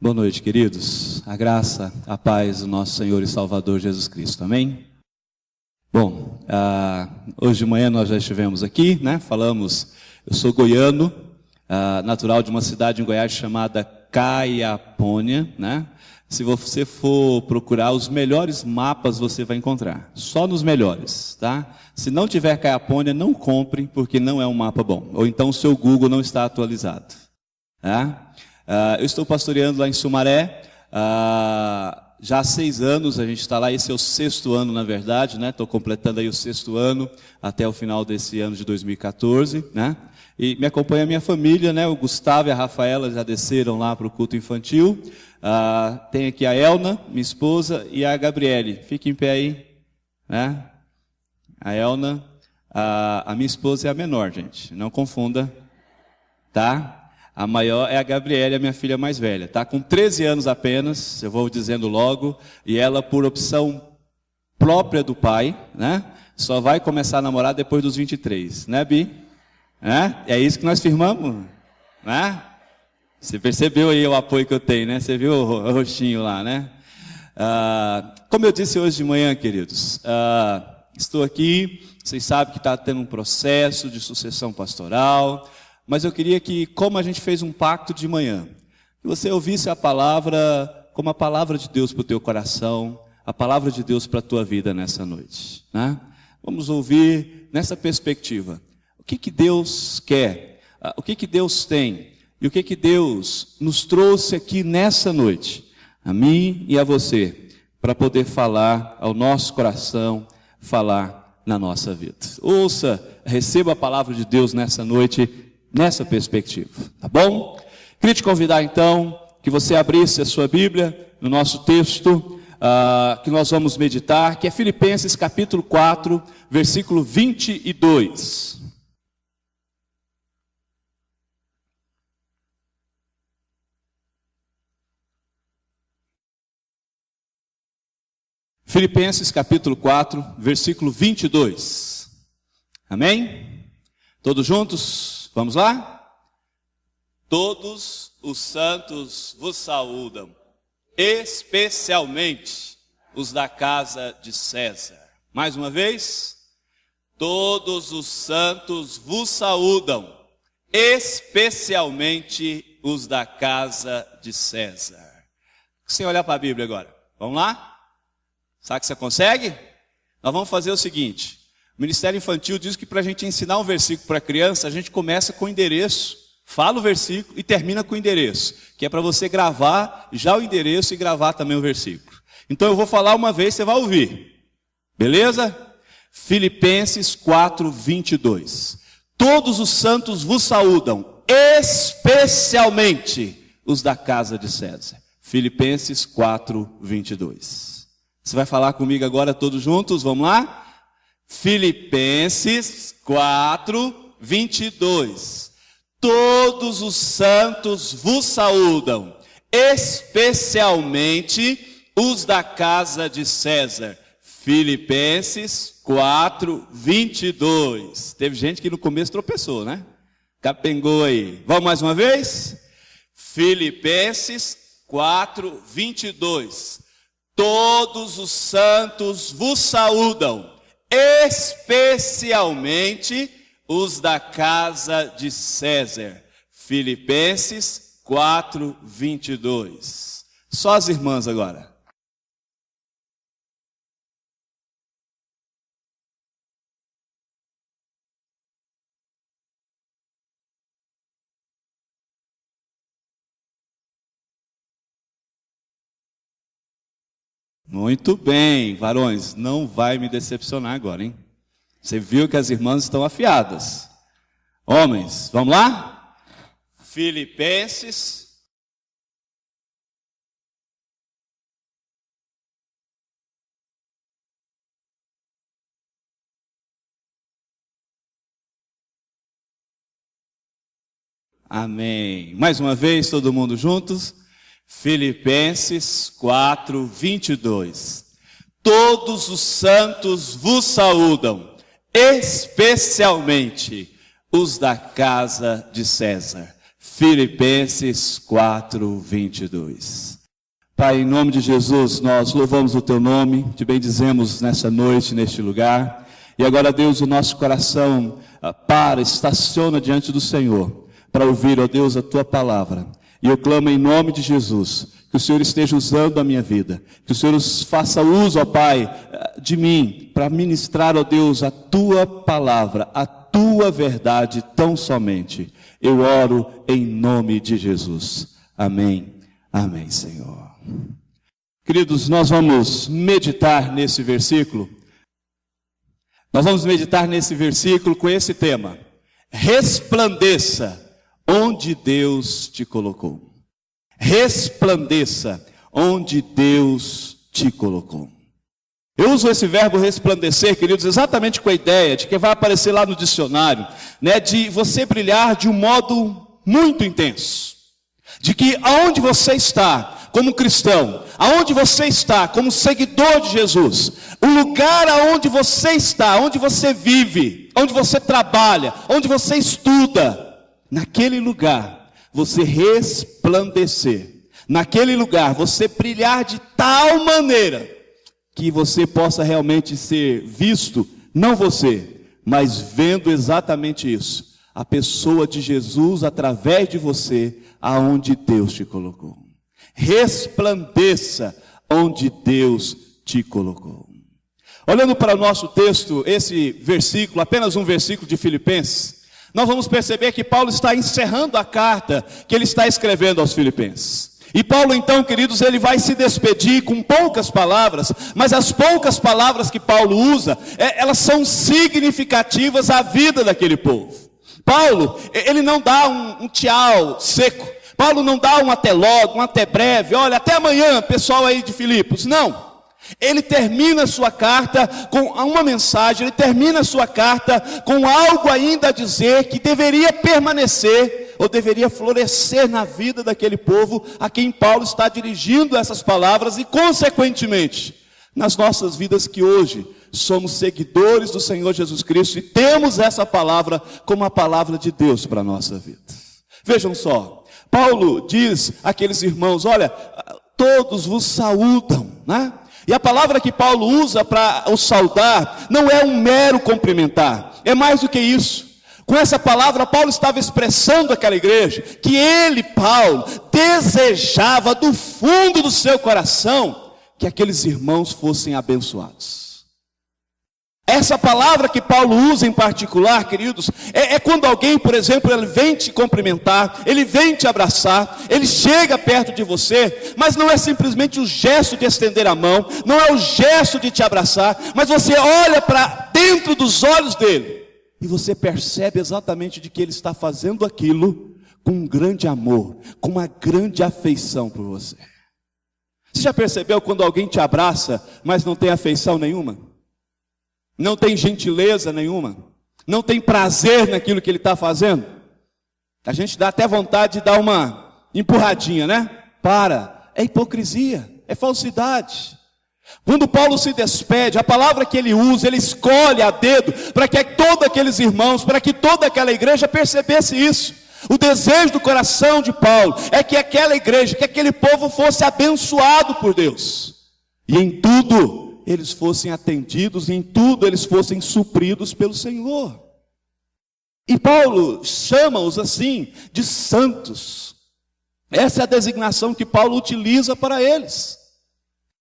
Boa noite, queridos. A graça, a paz do nosso Senhor e Salvador Jesus Cristo. Amém? Bom, hoje de manhã nós já estivemos aqui, né? Falamos, eu sou goiano, natural de uma cidade em Goiás chamada Caiapônia, né? Se você for procurar os melhores mapas, você vai encontrar. Só nos melhores, tá? Se não tiver Caiapônia, não compre, porque não é um mapa bom. Ou então o seu Google não está atualizado, tá? Eu estou pastoreando lá em Sumaré, já há 6 anos a gente está lá, esse é o 6º ano na verdade, né? Estou completando aí o 6º ano, até o final desse ano de 2014, né? E me acompanha a minha família, né? O Gustavo e a Rafaela já desceram lá para o culto infantil, tem aqui a Elna, minha esposa, e a Gabriele, fique em pé aí, né? A Elna, a minha esposa é a menor, gente, não confunda, tá? A maior é a Gabriela, a minha filha mais velha. Está com 13 anos apenas, eu vou dizendo logo. E ela, por opção própria do pai, né? Só vai começar a namorar depois dos 23. Né, Bi? É isso que nós firmamos? Né? Você percebeu aí o apoio que eu tenho, né? Você viu o rostinho lá, né? Como eu disse hoje de manhã, queridos, estou aqui. Vocês sabem que está tendo um processo de sucessão pastoral. Mas eu queria que, como a gente fez um pacto de manhã, que você ouvisse a palavra como a palavra de Deus para o teu coração, a palavra de Deus para a tua vida nessa noite, né? Vamos ouvir nessa perspectiva. O que Deus quer? O que Deus tem? E o que Deus nos trouxe aqui nessa noite, a mim e a você, para poder falar ao nosso coração, falar na nossa vida. Ouça, receba a palavra de Deus nessa noite, nessa perspectiva, tá bom? Queria te convidar então, que você abrisse a sua Bíblia, no nosso texto, que nós vamos meditar, que é Filipenses capítulo 4, versículo 22. Filipenses capítulo 4, versículo 22. Amém? Todos juntos? Vamos lá? Todos os santos vos saúdam, especialmente os da casa de César. Mais uma vez. Todos os santos vos saúdam, especialmente os da casa de César. Sem olhar para a Bíblia agora. Vamos lá? Sabe que você consegue? Nós vamos fazer o seguinte. O Ministério Infantil diz que para a gente ensinar um versículo para a criança, a gente começa com o endereço, fala o versículo e termina com o endereço, que é para você gravar já o endereço e gravar também o versículo. Então eu vou falar uma vez, você vai ouvir. Beleza? Filipenses 4, 22. Todos os santos vos saúdam, especialmente os da casa de César. Filipenses 4, 22. Você vai falar comigo agora todos juntos, vamos lá? Filipenses 4, 22. Todos os santos vos saúdam, especialmente os da casa de César. Filipenses 4, 22. Teve gente que no começo tropeçou, né? Capengou aí. Vamos mais uma vez? Filipenses 4, 22. Todos os santos vos saúdam, especialmente os da casa de César. Filipenses 4, 22. Só as irmãs agora. Muito bem, varões, não vai me decepcionar agora, hein? Você viu que as irmãs estão afiadas. Homens, vamos lá? Filipenses. Amém. Mais uma vez, todo mundo juntos. Filipenses 4, 22. Todos os santos vos saúdam, especialmente os da casa de César. Filipenses 4:22. Pai, em nome de Jesus, nós louvamos o Teu nome, te bendizemos nessa noite, neste lugar. E agora, Deus, o nosso coração estaciona diante do Senhor, para ouvir, ó Deus, a Tua palavra. E eu clamo em nome de Jesus, que o Senhor esteja usando a minha vida, que o Senhor faça uso, ó Pai, de mim, para ministrar, ó Deus, a Tua palavra, a Tua verdade tão somente. Eu oro em nome de Jesus. Amém. Amém, Senhor. Queridos, nós vamos meditar nesse versículo. Nós vamos meditar nesse versículo com esse tema: resplandeça onde Deus te colocou. Resplandeça onde Deus te colocou. Eu uso esse verbo resplandecer, queridos, exatamente com a ideia de que vai aparecer lá no dicionário, né, de você brilhar de um modo muito intenso. De que aonde você está como cristão, aonde você está como seguidor de Jesus, o lugar aonde você está, onde você vive, onde você trabalha, onde você estuda, naquele lugar você resplandecer, naquele lugar você brilhar de tal maneira que você possa realmente ser visto, não você, mas vendo exatamente isso, a pessoa de Jesus através de você, aonde Deus te colocou. Resplandeça onde Deus te colocou. Olhando para o nosso texto, esse versículo, apenas um versículo de Filipenses, nós vamos perceber que Paulo está encerrando a carta que ele está escrevendo aos Filipenses. E Paulo então, queridos, ele vai se despedir com poucas palavras, mas as poucas palavras que Paulo usa, elas são significativas à vida daquele povo. Paulo, ele não dá um tchau seco. Paulo não dá um até logo, um até breve, olha, até amanhã, pessoal aí de Filipos. Não. Ele termina a sua carta com uma mensagem, ele termina a sua carta com algo ainda a dizer que deveria permanecer, ou deveria florescer na vida daquele povo a quem Paulo está dirigindo essas palavras e, consequentemente, nas nossas vidas que hoje somos seguidores do Senhor Jesus Cristo e temos essa palavra como a palavra de Deus para a nossa vida. Vejam só, Paulo diz àqueles irmãos, olha, todos vos saúdam, né? E a palavra que Paulo usa para o saudar não é um mero cumprimentar, é mais do que isso. Com essa palavra, Paulo estava expressando àquela igreja que ele, Paulo, desejava do fundo do seu coração que aqueles irmãos fossem abençoados. Essa palavra que Paulo usa em particular, queridos, é quando alguém, por exemplo, ele vem te cumprimentar, ele vem te abraçar, ele chega perto de você, mas não é simplesmente o gesto de estender a mão, não é o gesto de te abraçar, mas você olha para dentro dos olhos dele, e você percebe exatamente de que ele está fazendo aquilo com um grande amor, com uma grande afeição por você. Você já percebeu quando alguém te abraça, mas não tem afeição nenhuma? Não tem gentileza nenhuma, não tem prazer naquilo que ele está fazendo? A gente dá até vontade de dar uma empurradinha, né? É hipocrisia, é falsidade. Quando Paulo se despede, a palavra que ele usa, ele escolhe a dedo, para que todos aqueles irmãos, para que toda aquela igreja percebesse isso. O desejo do coração de Paulo é que aquela igreja, que aquele povo fosse abençoado por Deus. E em tudo eles fossem atendidos, em tudo eles fossem supridos pelo Senhor. E Paulo chama-os assim de santos. Essa é a designação que Paulo utiliza para eles.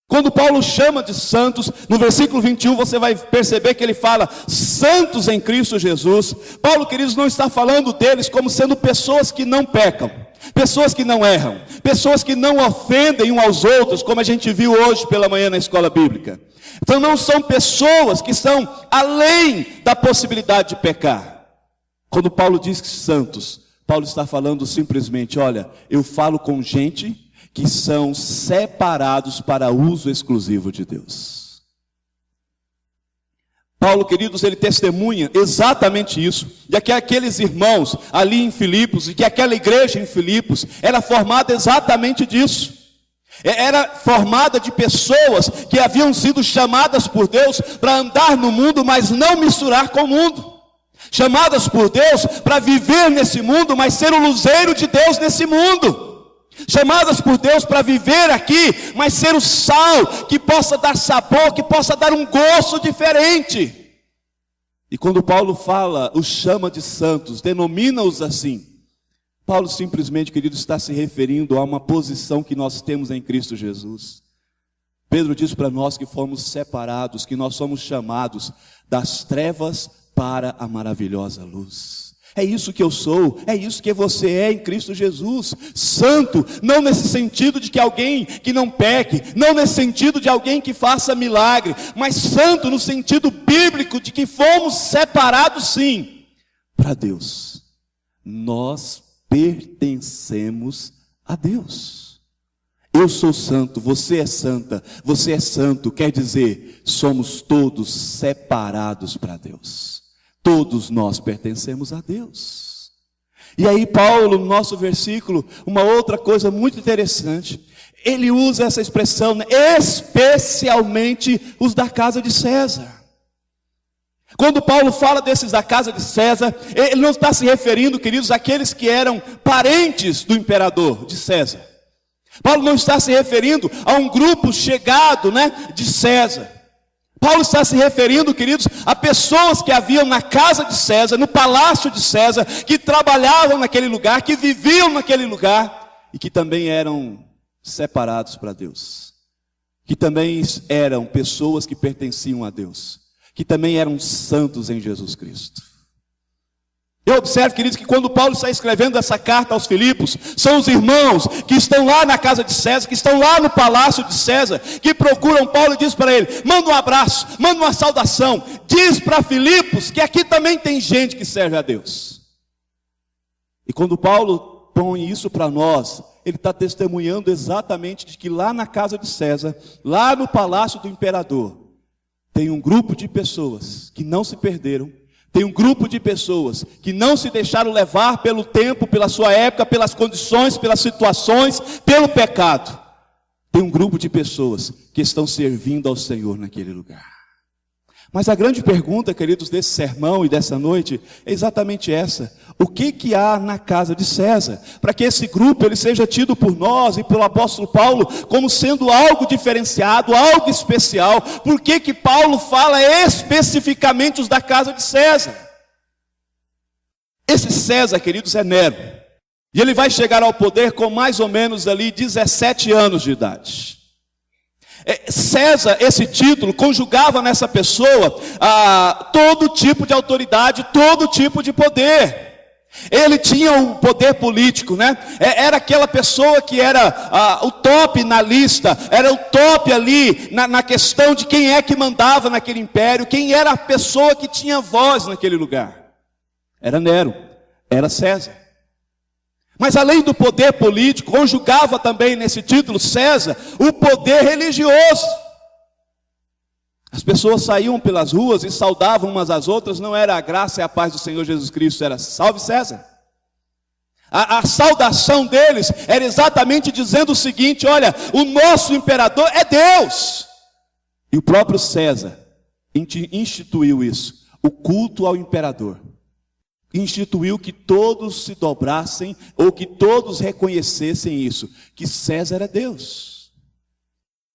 Quando Paulo chama de santos, no versículo 21 você vai perceber que ele fala santos em Cristo Jesus. Paulo, queridos, não está falando deles como sendo pessoas que não pecam, pessoas que não erram, pessoas que não ofendem uns aos outros, como a gente viu hoje pela manhã na escola bíblica. Então não são pessoas que estão além da possibilidade de pecar. Quando Paulo diz que santos, Paulo está falando simplesmente, olha, eu falo com gente que são separados para uso exclusivo de Deus. Paulo, queridos, ele testemunha exatamente isso, de que aqueles irmãos ali em Filipos, e que aquela igreja em Filipos, era formada exatamente disso. Era formada de pessoas que haviam sido chamadas por Deus para andar no mundo, mas não misturar com o mundo. chamadas por Deus para viver nesse mundo, mas ser o luzeiro de Deus nesse mundo, chamadas por Deus para viver aqui, mas ser o sal que possa dar sabor, que possa dar um gosto diferente. E quando Paulo fala, os chama de santos, denomina-os assim, Paulo simplesmente, querido, está se referindo a uma posição que nós temos em Cristo Jesus. Pedro diz para nós que fomos separados, que nós somos chamados das trevas para a maravilhosa luz. É isso que eu sou, é isso que você é em Cristo Jesus. Santo, não nesse sentido de que alguém que não peque, não nesse sentido de alguém que faça milagre, mas santo no sentido bíblico de que fomos separados sim, para Deus. Nós pertencemos a Deus. Eu sou santo, você é santa, você é santo, quer dizer, somos todos separados para Deus. Todos nós pertencemos a Deus. E aí Paulo, no nosso versículo, uma outra coisa muito interessante, ele usa essa expressão, né? Especialmente os da casa de César. Quando Paulo fala desses da casa de César, ele não está se referindo, queridos, àqueles que eram parentes do imperador, de César. Paulo não está se referindo a um grupo chegado, né, de César. Paulo está se referindo, queridos, a pessoas que haviam na casa de César, no palácio de César, que trabalhavam naquele lugar, que viviam naquele lugar, e que também eram separados para Deus. Que também eram pessoas que pertenciam a Deus. Que também eram santos em Jesus Cristo. Eu observo, queridos, que quando Paulo está escrevendo essa carta aos Filipos, são os irmãos que estão lá na casa de César, que estão lá no palácio de César, que procuram Paulo e diz para ele, manda um abraço, manda uma saudação, diz para Filipos que aqui também tem gente que serve a Deus. E quando Paulo põe isso para nós, ele está testemunhando exatamente de que lá na casa de César, lá no palácio do imperador, tem um grupo de pessoas que não se perderam, tem um grupo de pessoas que não se deixaram levar pelo tempo, pela sua época, pelas condições, pelas situações, pelo pecado. Tem um grupo de pessoas que estão servindo ao Senhor naquele lugar. Mas a grande pergunta, queridos, desse sermão e dessa noite é exatamente essa. O que há na casa de César? Para que esse grupo ele seja tido por nós e pelo apóstolo Paulo como sendo algo diferenciado, algo especial. Por que Paulo fala especificamente os da casa de César? Esse César, queridos, é Nero. E ele vai chegar ao poder com mais ou menos ali 17 anos de idade. César, esse título, conjugava nessa pessoa todo tipo de autoridade, todo tipo de poder. Ele tinha o poder político, né? Era aquela pessoa que era o top na lista, era o top ali na questão de quem é que mandava naquele império, quem era a pessoa que tinha voz naquele lugar. Era Nero, era César. Mas além do poder político, conjugava também nesse título, César, o poder religioso. As pessoas saíam pelas ruas e saudavam umas às outras, não era a graça e a paz do Senhor Jesus Cristo, era salve César. A saudação deles era exatamente dizendo o seguinte, olha, o nosso imperador é Deus. E o próprio César instituiu isso, o culto ao imperador. Instituiu que todos se dobrassem, ou que todos reconhecessem isso, que César é Deus.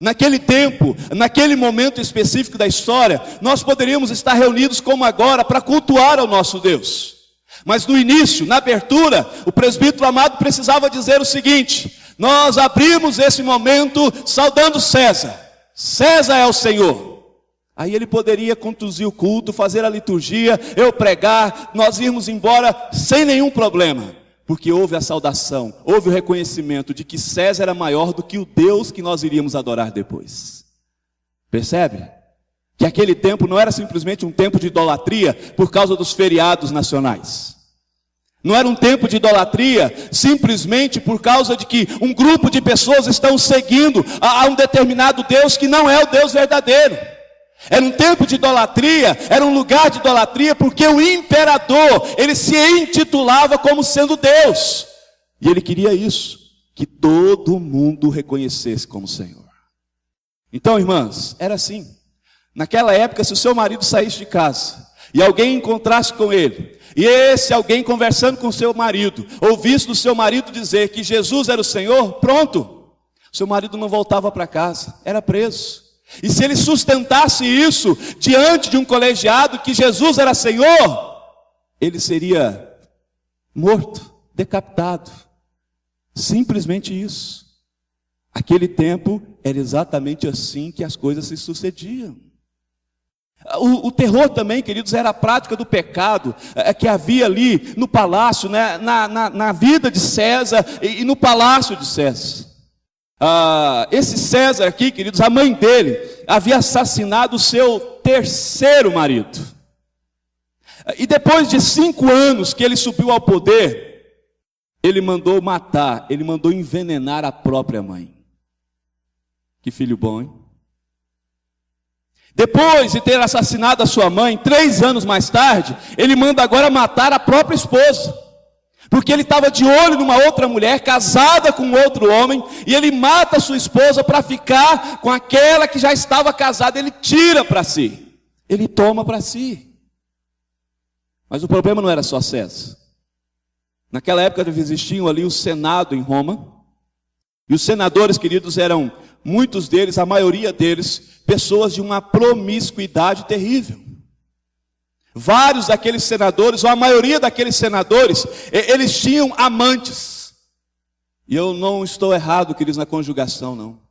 Naquele tempo, naquele momento específico da história, nós poderíamos estar reunidos como agora, para cultuar ao nosso Deus. Mas no início, na abertura, o presbítero amado precisava dizer o seguinte, nós abrimos esse momento saudando César. César é o Senhor. Aí ele poderia conduzir o culto, fazer a liturgia, eu pregar, nós irmos embora sem nenhum problema. Porque houve a saudação, houve o reconhecimento de que César era maior do que o Deus que nós iríamos adorar depois. Percebe? Que aquele tempo não era simplesmente um tempo de idolatria por causa dos feriados nacionais. Não era um tempo de idolatria simplesmente por causa de que um grupo de pessoas estão seguindo a um determinado Deus que não é o Deus verdadeiro. Era um tempo de idolatria, era um lugar de idolatria, porque o imperador, ele se intitulava como sendo Deus. E ele queria isso, que todo mundo o reconhecesse como Senhor. Então, irmãs, era assim. Naquela época, se o seu marido saísse de casa e alguém encontrasse com ele, e esse alguém conversando com seu marido, ouvisse do seu marido dizer que Jesus era o Senhor, pronto, seu marido não voltava para casa, era preso. E se ele sustentasse isso diante de um colegiado que Jesus era Senhor, ele seria morto, decapitado. Simplesmente isso. Aquele tempo era exatamente assim que as coisas se sucediam. O terror também, queridos, era a prática do pecado que havia ali no palácio, né, na vida de César e no palácio de César. Esse César aqui, queridos, a mãe dele havia assassinado o seu terceiro marido. E depois de 5 anos que ele subiu ao poder, ele mandou matar, ele mandou envenenar a própria mãe. Que filho bom, hein? Depois de ter assassinado a sua mãe, 3 anos mais tarde, ele manda agora matar a própria esposa. Porque ele estava de olho numa outra mulher, casada com outro homem, e ele mata a sua esposa para ficar com aquela que já estava casada. Ele tira para si, ele toma para si. Mas o problema não era só César. Naquela época existiam ali o Senado em Roma, e os senadores, queridos, eram, muitos deles, a maioria deles, pessoas de uma promiscuidade terrível. Vários daqueles senadores, ou a maioria daqueles senadores, eles tinham amantes. E eu não estou errado, queridos, na conjugação, não.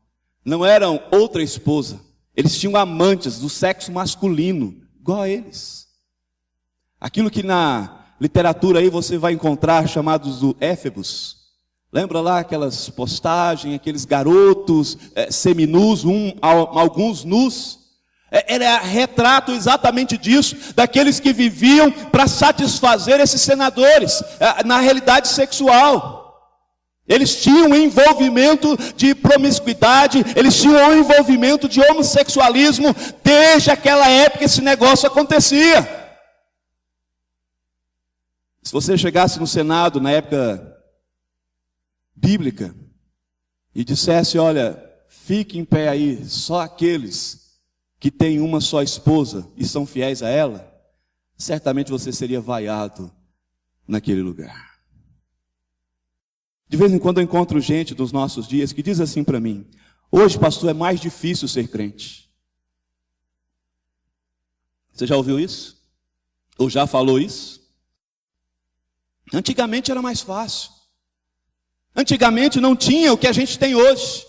Não eram outra esposa. Eles tinham amantes do sexo masculino, igual a eles. Aquilo que na literatura aí você vai encontrar chamados do éfebos. Lembra lá aquelas postagens, aqueles garotos seminus, alguns nus? Era retrato exatamente disso, daqueles que viviam para satisfazer esses senadores, na realidade sexual. Eles tinham um envolvimento de promiscuidade, eles tinham um envolvimento de homossexualismo, desde aquela época esse negócio acontecia. Se você chegasse no Senado, na época bíblica, e dissesse, olha, fique em pé aí, só aqueles que têm uma só esposa e são fiéis a ela, certamente você seria vaiado naquele lugar. De vez em quando eu encontro gente dos nossos dias que diz assim para mim, hoje, pastor, é mais difícil ser crente. Você já ouviu isso? Ou já falou isso? Antigamente era mais fácil. Antigamente não tinha o que a gente tem hoje.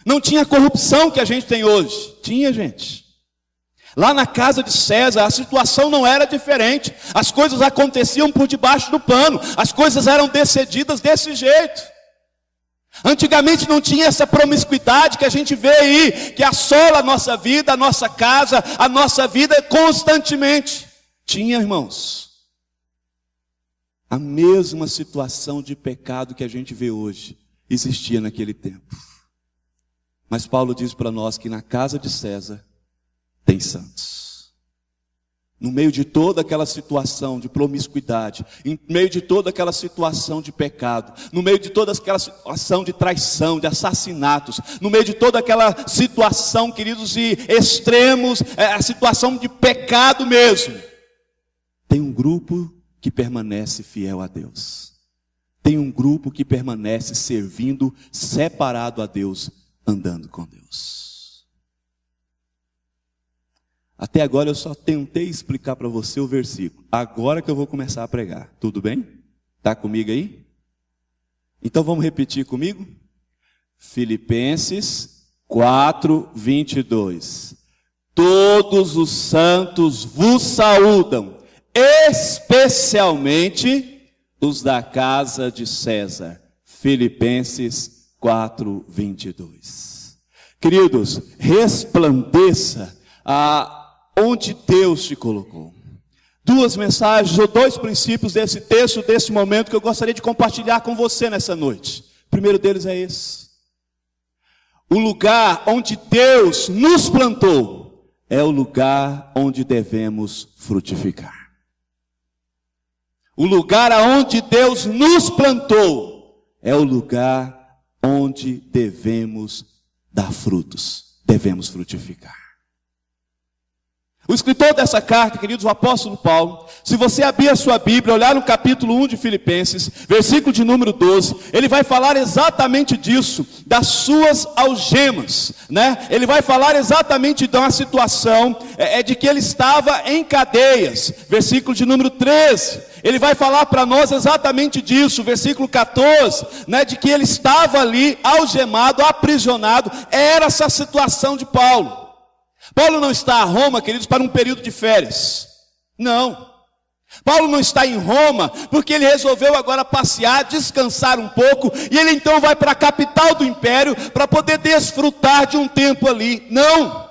Não tinha a corrupção que a gente tem hoje. Tinha, gente. Lá na casa de César, a situação não era diferente. As coisas aconteciam por debaixo do pano. As coisas eram decididas desse jeito. Antigamente não tinha essa promiscuidade que a gente vê aí, que assola a nossa vida, a nossa casa, a nossa vida constantemente. Tinha, irmãos. A mesma situação de pecado que a gente vê hoje existia naquele tempo. Mas Paulo diz para nós que na casa de César tem santos. No meio de toda aquela situação de promiscuidade, em meio de toda aquela situação de pecado, no meio de toda aquela situação de traição, de assassinatos, no meio de toda aquela situação, queridos, de extremos, a situação de pecado mesmo, tem um grupo que permanece fiel a Deus. Tem um grupo que permanece servindo, separado a Deus, andando com Deus. Até agora eu só tentei explicar para você o versículo. Agora que eu vou começar a pregar. Tudo bem? Está comigo aí? Então vamos repetir comigo? Filipenses 4:22. Todos os santos vos saúdam, especialmente os da casa de César. Filipenses 4:22. Queridos, resplandeça onde Deus te colocou. 2 mensagens ou 2 princípios desse texto, desse momento, que eu gostaria de compartilhar com você nessa noite. O primeiro deles é esse. O lugar onde Deus nos plantou é o lugar onde devemos frutificar. O lugar aonde Deus nos plantou é o lugar onde devemos dar frutos, devemos frutificar. O escritor dessa carta, queridos, o apóstolo Paulo, se você abrir a sua Bíblia, olhar no capítulo 1 de Filipenses, versículo de número 12, ele vai falar exatamente disso, das suas algemas, né? Ele vai falar exatamente de uma situação, de que ele estava em cadeias, versículo de número 13, ele vai falar para nós exatamente disso, versículo 14, né? De que ele estava ali, algemado, aprisionado, era essa situação de Paulo. Paulo não está a Roma, queridos, para um período de férias. Não. Paulo não está em Roma porque ele resolveu agora passear, descansar um pouco, e ele então vai para a capital do império para poder desfrutar de um tempo ali. Não.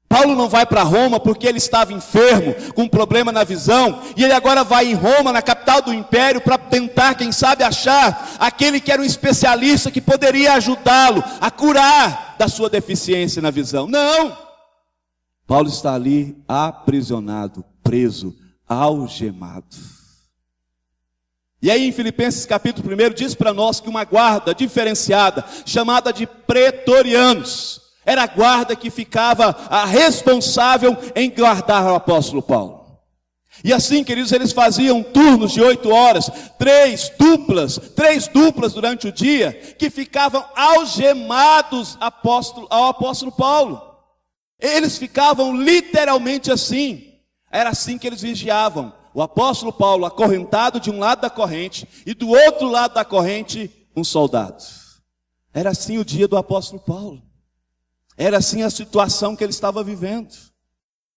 Paulo não vai para Roma porque ele estava enfermo, com um problema na visão, e ele agora vai em Roma, na capital do império, para tentar, quem sabe, achar aquele que era um especialista que poderia ajudá-lo a curar da sua deficiência na visão. Não. Paulo está ali aprisionado, preso, algemado. E aí em Filipenses capítulo 1 diz para nós que uma guarda diferenciada, chamada de pretorianos, era a guarda que ficava responsável em guardar o apóstolo Paulo. E assim, queridos, eles faziam turnos de 8 horas, três duplas durante o dia, que ficavam algemados ao apóstolo Paulo. Eles ficavam literalmente assim. Era assim que eles vigiavam. O apóstolo Paulo acorrentado de um lado da corrente e do outro lado da corrente um soldado. Era assim o dia do apóstolo Paulo. Era assim a situação que ele estava vivendo.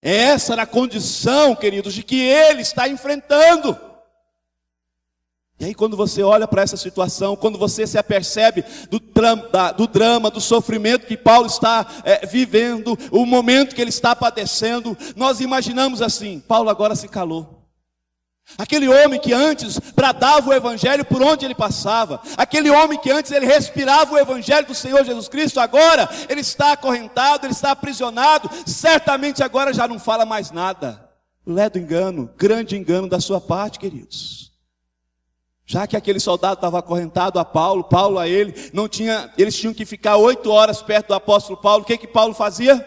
Essa era a condição, queridos, de que ele está enfrentando. E aí quando você olha para essa situação, quando você se apercebe do drama, do sofrimento que Paulo está vivendo, o momento que ele está padecendo, nós imaginamos assim: Paulo agora se calou. Aquele homem que antes bradava o evangelho por onde ele passava, aquele homem que antes ele respirava o evangelho do Senhor Jesus Cristo, agora ele está acorrentado, ele está aprisionado, certamente agora já não fala mais nada. Ledo engano, grande engano da sua parte, queridos. Já que aquele soldado estava acorrentado a Paulo, Paulo a ele, eles tinham que ficar 8 horas perto do apóstolo Paulo. O que Paulo fazia?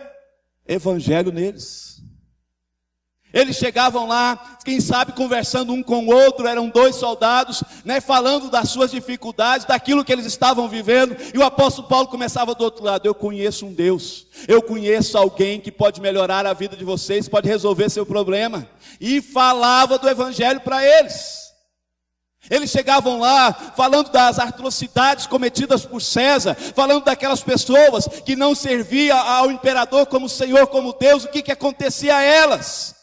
Evangelho neles. Eles chegavam lá, quem sabe conversando um com o outro, eram 2 soldados, né, falando das suas dificuldades, daquilo que eles estavam vivendo, e o apóstolo Paulo começava do outro lado: eu conheço um Deus, eu conheço alguém que pode melhorar a vida de vocês, pode resolver seu problema, e falava do evangelho para eles. Eles chegavam lá falando das atrocidades cometidas por César, falando daquelas pessoas que não serviam ao imperador como Senhor, como Deus, o que acontecia a elas.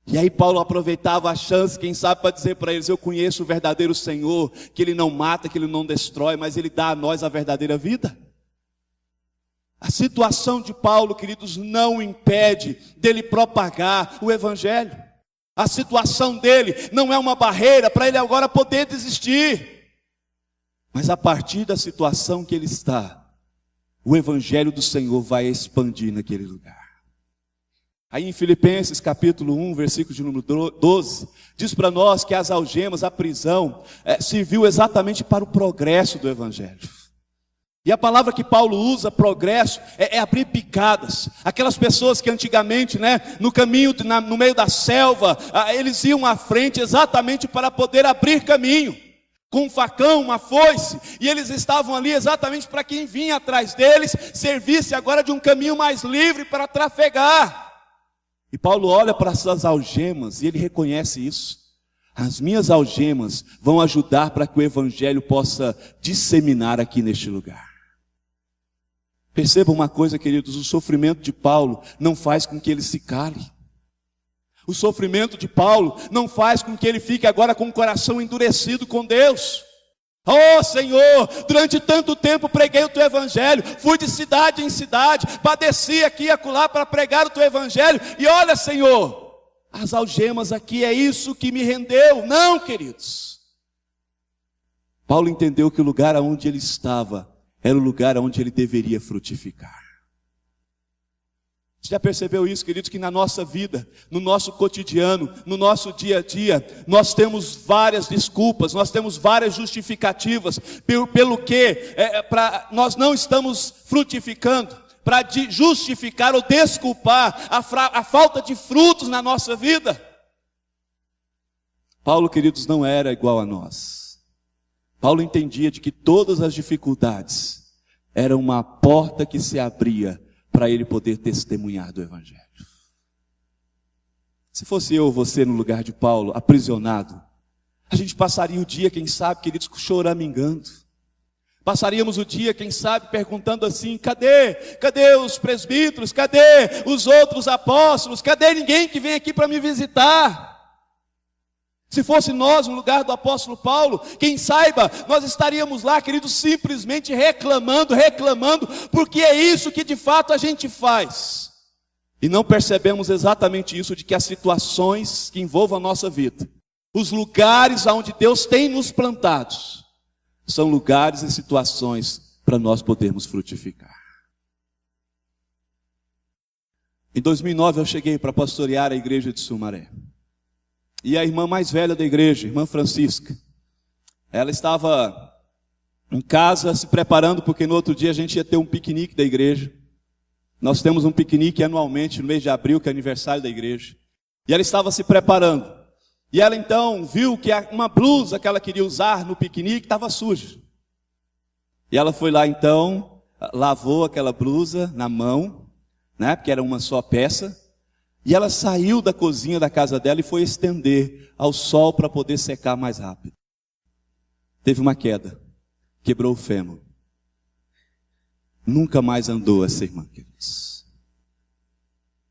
E aí Paulo aproveitava a chance, quem sabe, para dizer para eles: eu conheço o verdadeiro Senhor, que Ele não mata, que Ele não destrói, mas Ele dá a nós a verdadeira vida. A situação de Paulo, queridos, não impede dele propagar o evangelho. A situação dele não é uma barreira para ele agora poder desistir. Mas a partir da situação que ele está, o evangelho do Senhor vai expandir naquele lugar. Aí em Filipenses capítulo 1, versículo de número 12, diz para nós que as algemas, a prisão, serviu exatamente para o progresso do evangelho. E a palavra que Paulo usa, progresso, é abrir picadas. Aquelas pessoas que antigamente, né, no caminho, no meio da selva, eles iam à frente exatamente para poder abrir caminho. Com um facão, uma foice, e eles estavam ali exatamente para quem vinha atrás deles, servisse agora de um caminho mais livre para trafegar. E Paulo olha para essas algemas e ele reconhece isso. As minhas algemas vão ajudar para que o evangelho possa disseminar aqui neste lugar. Perceba uma coisa, queridos: o sofrimento de Paulo não faz com que ele se cale. O sofrimento de Paulo não faz com que ele fique agora com o coração endurecido com Deus. Oh Senhor, durante tanto tempo preguei o Teu Evangelho, fui de cidade em cidade, padeci aqui e acolá para pregar o Teu Evangelho, e olha, Senhor, as algemas aqui é isso que me rendeu. Não, queridos. Paulo entendeu que o lugar onde ele estava era o lugar onde ele deveria frutificar. Você já percebeu isso, queridos, que na nossa vida, no nosso cotidiano, no nosso dia a dia, nós temos várias desculpas, nós temos várias justificativas pelo que nós não estamos frutificando. para justificar ou desculpar a falta de frutos na nossa vida. Paulo, queridos, não era igual a nós. Paulo entendia de que todas as dificuldades eram uma porta que se abria para ele poder testemunhar do Evangelho. Se fosse eu ou você no lugar de Paulo, aprisionado, a gente passaria o dia, quem sabe, queridos, choramingando. Passaríamos o dia, quem sabe, perguntando assim: cadê os presbíteros? Cadê os outros apóstolos? Cadê ninguém que vem aqui para me visitar? Se fosse nós no lugar do apóstolo Paulo, quem saiba, nós estaríamos lá, queridos, simplesmente reclamando, porque é isso que de fato a gente faz. E não percebemos exatamente isso, de que as situações que envolvam a nossa vida, os lugares onde Deus tem nos plantados, são lugares e situações para nós podermos frutificar. Em 2009 eu cheguei para pastorear a igreja de Sumaré. E a irmã mais velha da igreja, irmã Francisca, ela estava em casa se preparando, porque no outro dia a gente ia ter um piquenique da igreja. Nós temos um piquenique anualmente no mês de abril, que é aniversário da igreja. E ela estava se preparando. E ela então viu que uma blusa que ela queria usar no piquenique estava suja. E ela foi lá então, lavou aquela blusa na mão, né, porque era uma só peça. E ela saiu da cozinha da casa dela e foi estender ao sol para poder secar mais rápido. Teve uma queda, quebrou o fêmur. Nunca mais andou essa irmã, queridos.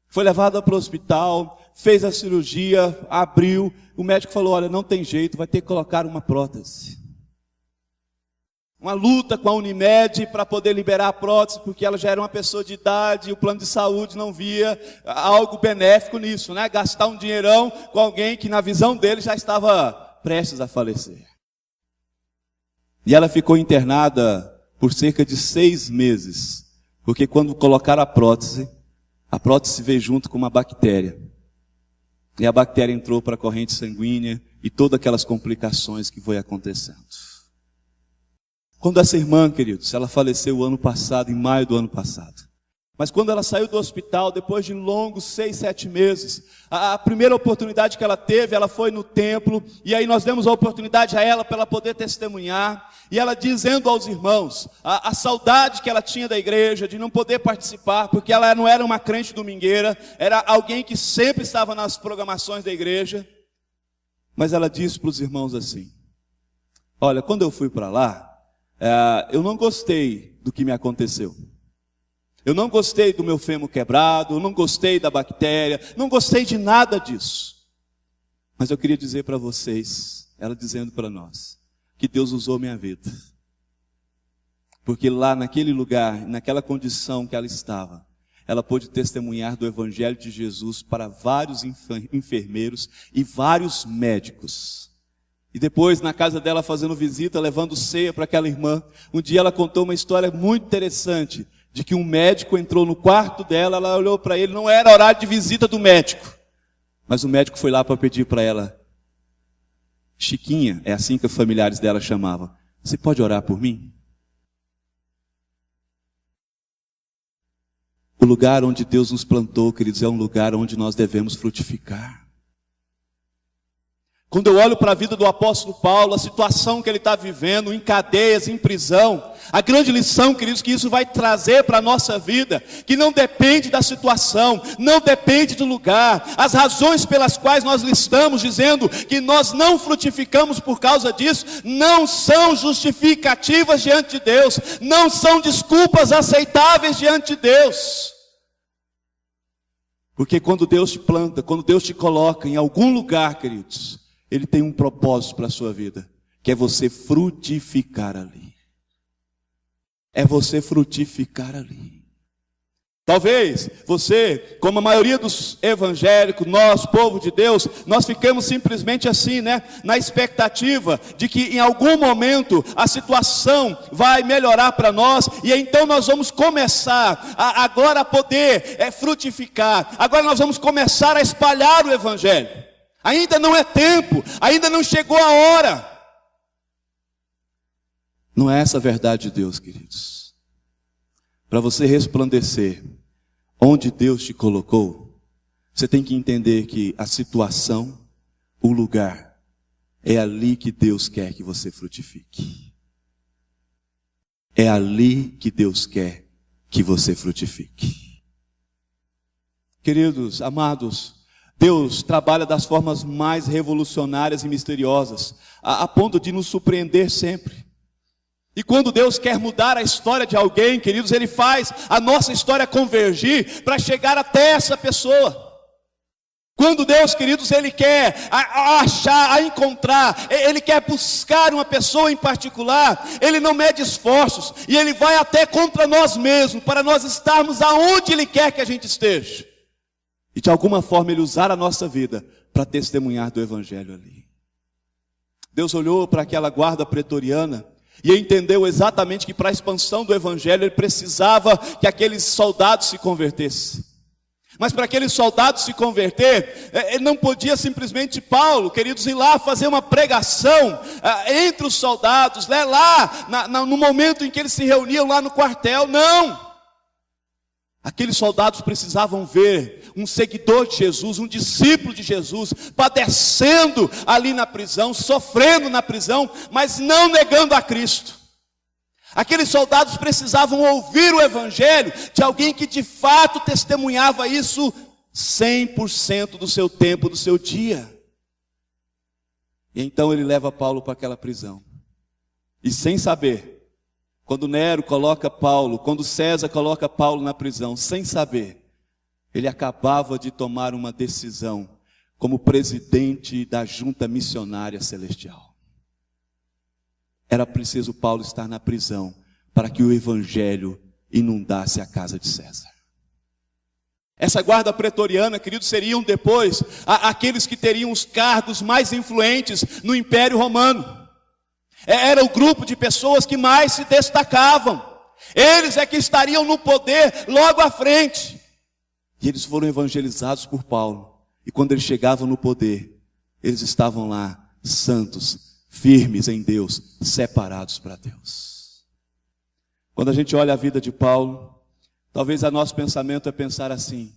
Foi levada para o hospital, fez a cirurgia, abriu. O médico falou: olha, não tem jeito, vai ter que colocar uma prótese. Uma luta com a Unimed para poder liberar a prótese, porque ela já era uma pessoa de idade e o plano de saúde não via algo benéfico nisso, né? Gastar um dinheirão com alguém que na visão dele já estava prestes a falecer. E ela ficou internada por cerca de 6 meses, porque quando colocaram a prótese veio junto com uma bactéria. E a bactéria entrou para a corrente sanguínea e todas aquelas complicações que foi acontecendo. Quando essa irmã, queridos, ela faleceu o ano passado, em maio do ano passado. Mas quando ela saiu do hospital, depois de longos 6, 7 meses, a primeira oportunidade que ela teve, ela foi no templo, e aí nós demos a oportunidade a ela para ela poder testemunhar, e ela dizendo aos irmãos, a saudade que ela tinha da igreja, de não poder participar, porque ela não era uma crente domingueira, era alguém que sempre estava nas programações da igreja, mas ela disse para os irmãos assim: olha, quando eu fui para lá, eu não gostei do que me aconteceu. Eu não gostei do meu fêmur quebrado, eu não gostei da bactéria, não gostei de nada disso. Mas eu queria dizer para vocês, ela dizendo para nós, que Deus usou minha vida. Porque lá naquele lugar, naquela condição que ela estava, ela pôde testemunhar do Evangelho de Jesus para vários enfermeiros e vários médicos. E depois, na casa dela, fazendo visita, levando ceia para aquela irmã, um dia ela contou uma história muito interessante, de que um médico entrou no quarto dela, ela olhou para ele, não era horário de visita do médico, mas o médico foi lá para pedir para ela: Chiquinha, é assim que os familiares dela chamavam, você pode orar por mim? O lugar onde Deus nos plantou, queridos, é um lugar onde nós devemos frutificar. Quando eu olho para a vida do apóstolo Paulo, a situação que ele está vivendo, em cadeias, em prisão, a grande lição, queridos, que isso vai trazer para a nossa vida, que não depende da situação, não depende do lugar, as razões pelas quais nós listamos, dizendo que nós não frutificamos por causa disso, não são justificativas diante de Deus, não são desculpas aceitáveis diante de Deus. Porque quando Deus te planta, quando Deus te coloca em algum lugar, queridos, Ele tem um propósito para a sua vida, que é você frutificar ali. É você frutificar ali. Talvez você, como a maioria dos evangélicos, nós, povo de Deus, nós ficamos simplesmente assim, né? Na expectativa de que em algum momento a situação vai melhorar para nós, e então nós vamos começar agora a poder frutificar, agora nós vamos começar a espalhar o evangelho. Ainda não é tempo, ainda não chegou a hora. Não é essa a verdade de Deus, queridos. Para você resplandecer onde Deus te colocou, você tem que entender que a situação, o lugar, é ali que Deus quer que você frutifique. É ali que Deus quer que você frutifique. Queridos, amados, Deus trabalha das formas mais revolucionárias e misteriosas, a ponto de nos surpreender sempre. E quando Deus quer mudar a história de alguém, queridos, Ele faz a nossa história convergir para chegar até essa pessoa. Quando Deus, queridos, Ele quer achar, encontrar, Ele quer buscar uma pessoa em particular, Ele não mede esforços, e Ele vai até contra nós mesmos, para nós estarmos aonde Ele quer que a gente esteja. E de alguma forma Ele usar a nossa vida para testemunhar do Evangelho ali. Deus olhou para aquela guarda pretoriana e entendeu exatamente que para a expansão do Evangelho Ele precisava que aqueles soldados se convertessem. Mas para aqueles soldados se converter, ele não podia simplesmente, Paulo, queridos, ir lá fazer uma pregação entre os soldados, né, lá no momento em que eles se reuniam lá no quartel, não. Aqueles soldados precisavam ver um seguidor de Jesus, um discípulo de Jesus, padecendo ali na prisão, sofrendo na prisão, mas não negando a Cristo. Aqueles soldados precisavam ouvir o Evangelho de alguém que de fato testemunhava isso 100% do seu tempo, do seu dia. E então ele leva Paulo para aquela prisão. E sem saber, quando Nero coloca Paulo, quando César coloca Paulo na prisão, sem saber, ele acabava de tomar uma decisão como presidente da junta missionária celestial. Era preciso Paulo estar na prisão para que o Evangelho inundasse a casa de César. Essa guarda pretoriana, queridos, seriam depois aqueles que teriam os cargos mais influentes no Império Romano. Era o grupo de pessoas que mais se destacavam. Eles é que estariam no poder logo à frente. E eles foram evangelizados por Paulo. E quando eles chegavam no poder, eles estavam lá santos, firmes em Deus, separados para Deus. Quando a gente olha a vida de Paulo, talvez o nosso pensamento é pensar assim: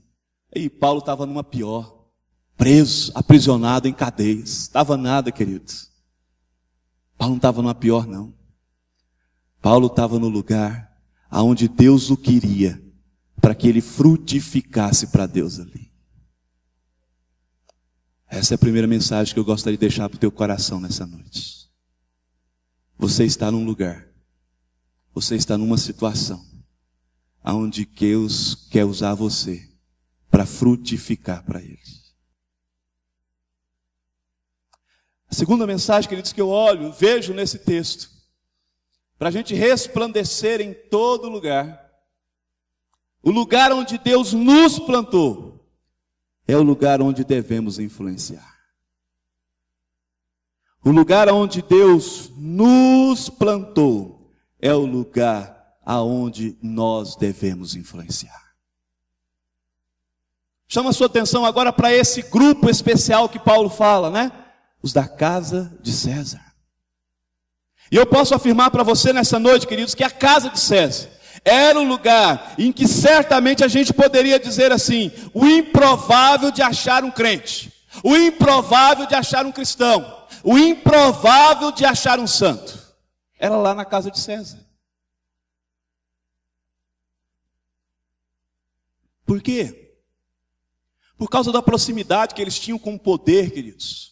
ei, Paulo estava numa pior, preso, aprisionado em cadeias, estava nada, queridos. Paulo não estava numa pior, não. Paulo estava no lugar aonde Deus o queria, para que ele frutificasse para Deus ali. Essa é a primeira mensagem que eu gostaria de deixar para o teu coração nessa noite. Você está num lugar, você está numa situação, onde Deus quer usar você para frutificar para Ele. A segunda mensagem, queridos, que eu olho, vejo nesse texto, para a gente resplandecer em todo lugar, o lugar onde Deus nos plantou, é o lugar onde devemos influenciar. O lugar onde Deus nos plantou é o lugar aonde nós devemos influenciar. Chama a sua atenção agora para esse grupo especial que Paulo fala, né? Os da casa de César. E eu posso afirmar para você nessa noite, queridos, que a casa de César era o lugar em que certamente a gente poderia dizer assim: o improvável de achar um crente, o improvável de achar um cristão, o improvável de achar um santo. Era lá na casa de César. Por quê? Por causa da proximidade que eles tinham com o poder, queridos.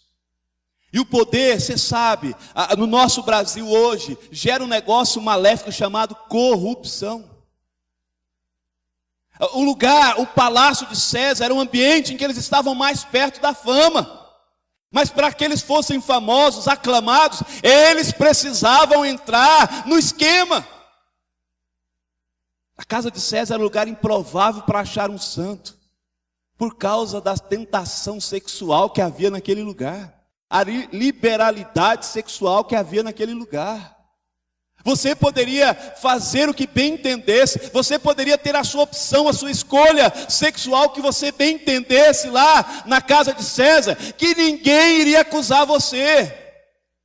E o poder, você sabe, no nosso Brasil hoje, gera um negócio maléfico chamado corrupção. O lugar, o palácio de César, era um ambiente em que eles estavam mais perto da fama. Mas para que eles fossem famosos, aclamados, eles precisavam entrar no esquema. A casa de César era um lugar improvável para achar um santo, por causa da tentação sexual que havia naquele lugar. A liberalidade sexual que havia naquele lugar. Você poderia fazer o que bem entendesse, você poderia ter a sua opção, a sua escolha sexual que você bem entendesse lá na casa de César, que ninguém iria acusar você.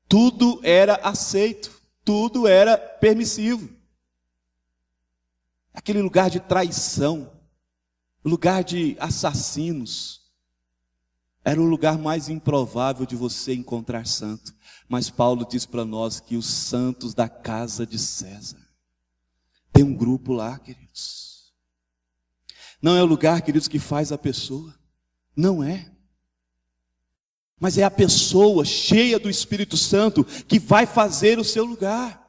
Tudo era aceito, tudo era permissivo. aquele lugar de traição, lugar de assassinos. Era o lugar mais improvável de você encontrar santo. Mas Paulo diz para nós que os santos da casa de César, tem um grupo lá, queridos. Não é o lugar, queridos, que faz a pessoa. Não é. Mas é a pessoa cheia do Espírito Santo que vai fazer o seu lugar.